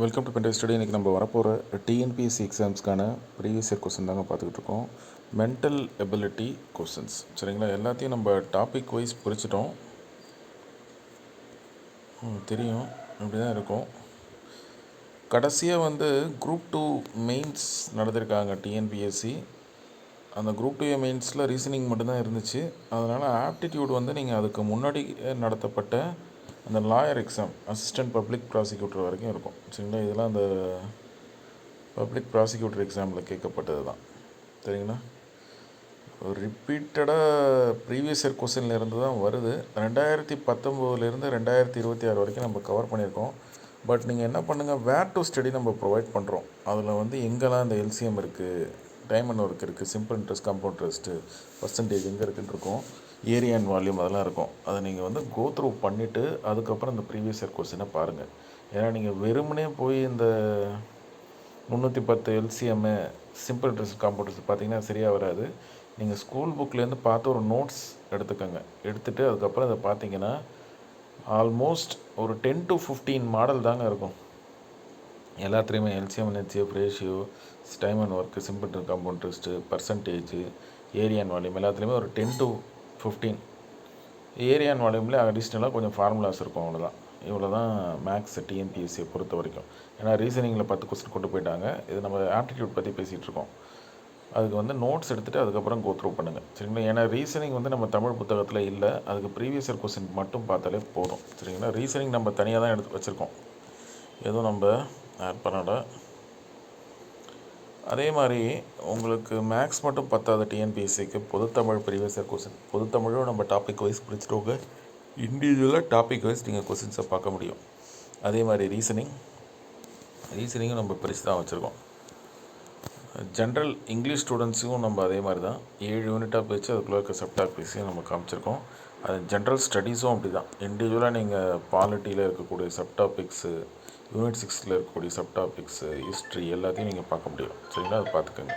Welcome to பென்டை study. இன்றைக்கி நம்ம வரப்போகிற டிஎன்பிஎஸ்சி எக்ஸாம்ஸ்க்கான ப்ரீவியஸ் இயர் கொஸ்டின் தாங்க பார்த்துக்கிட்டு இருக்கோம். மென்டல் எபிலிட்டி கொஸ்டின்ஸ், சரிங்களா? எல்லாத்தையும் நம்ம டாபிக் வைஸ் பிரிச்சிட்டோம். தெரியும், இப்படி தான் இருக்கும். கடைசியாக குரூப் 2 மெயின்ஸ் நடந்திருக்காங்க டிஎன்பிஎஸ்சி. அந்த குரூப் 2 மெயின்ஸில் ரீசனிங் மட்டும்தான் இருந்துச்சு. அதனால் ஆப்டிடியூட் நீங்கள் அதுக்கு முன்னாடி நடத்தப்பட்ட அந்த lawyer exam, assistant public prosecutor வரைக்கும் இருக்கும், சரிங்களா? இதெல்லாம் அந்த பப்ளிக் ப்ராசிக்யூட்டர் எக்ஸாமில் கேட்கப்பட்டது தான், சரிங்களா? ரிப்பீட்டடாக ப்ரீவியஸ் இயர் கொஸ்டினில் இருந்து தான் வருது. 2019 2026 வரைக்கும் நம்ம கவர் பண்ணியிருக்கோம். பட் நீங்கள் என்ன பண்ணுங்கள், வேர் டு ஸ்டடி நம்ம ப்ரொவைட் பண்ணுறோம். அதில் எங்கெல்லாம் இந்த எல்சிஎம் இருக்குது, டைம் அண்ட் ஒர்க் இருக்குது, simple interest, compound interest, percentage எங்கே இருக்குன்னு இருக்கும், ஏரியா அண்ட் வால்யூம் அதெல்லாம் இருக்கும். அதை நீங்கள் கோ த்ரூ பண்ணிவிட்டு அதுக்கப்புறம் இந்த ப்ரீவியஸ் இயர் கொஸ்டினை பாருங்கள். ஏன்னா நீங்கள் வெறுமனே போய் இந்த 310 LCM, simple interest, compound interest பார்த்தீங்கன்னா சரியாக வராது. நீங்கள் ஸ்கூல் புக்லேருந்து பார்த்து ஒரு நோட்ஸ் எடுத்துக்கோங்க. எடுத்துகிட்டு அதுக்கப்புறம் அதை பார்த்தீங்கன்னா ஆல்மோஸ்ட் ஒரு 10 to 15 மாடல் தாங்க இருக்கும். எல்லாத்துலேயுமே LCM, HCF, ratio, time and work, simple interest, compound interest, percentage, area and volume எல்லாத்துலேயுமே ஒரு 10 to 15. ஏரியா அண்ட் வால்யூமில் அடிஷ்னலாக கொஞ்சம் ஃபார்முலாஸ் இருக்கும், அவ்வளோதான். இவ்வளோ தான் மேக்ஸ் டிஎன்பிஎஸ்சியை பொறுத்த வரைக்கும். ஏன்னா ரீசனிங்கில் 10 கொஸ்டின் கொண்டு போயிட்டாங்க. இது நம்ம ஆப்டிடியூட் பற்றி பேசிகிட்டு இருக்கோம். அதுக்கு நோட்ஸ் எடுத்துகிட்டு அதுக்கப்புறம் கோ த்ரூ பண்ணுங்கள், சரிங்களா? ஏன்னா ரீசனிங் நம்ம தமிழ் புத்தகத்தில் இல்லை. அதுக்கு ப்ரீவியஸ் இயர் கொஸ்டின் மட்டும் பார்த்தாலே போதும், சரிங்களா? ரீசனிங் நம்ம தனியாக தான் எடுத்து வச்சுருக்கோம், எதுவும் நம்ம ஆட் பண்ணலை. அதே மாதிரி உங்களுக்கு மேக்ஸ் மட்டும் பத்தாது. டிஎன்பிஎஸ்சிக்கு பொதுத்தமிழ் ப்ரீவியஸ் இயர் கொஸ்டின், பொதுத்தமிழும் நம்ம டாபிக் வைஸ் பிடிச்சிட்டோங்க. இண்டிவிஜுவலாக டாபிக் வைஸ் நீங்கள் கொஸ்டின்ஸை பார்க்க முடியும். அதே மாதிரி ரீசனிங்கும் நம்ம பிரித்து தான் வச்சுருக்கோம். ஜென்ரல் இங்கிலீஷ் ஸ்டூடெண்ட்ஸுக்கும் நம்ம அதே மாதிரி தான் 7 யூனிட்டாக பிரித்து அதுக்குள்ளே இருக்க சப் டாபிக்ஸையும் நம்ம காமிச்சிருக்கோம். அது ஜென்ரல் ஸ்டடீஸும் அப்படி தான். இண்டிவிஜுவலாக நீங்கள் பாலிட்டியில் இருக்கக்கூடிய சப் டாபிக்ஸு, யூனிட் 6 இருக்கக்கூடிய சப் டாபிக்ஸு, ஹிஸ்ட்ரி எல்லாத்தையும் நீங்கள் பார்க்க முடியும், சரிங்களா? அதை பார்த்துக்கோங்க.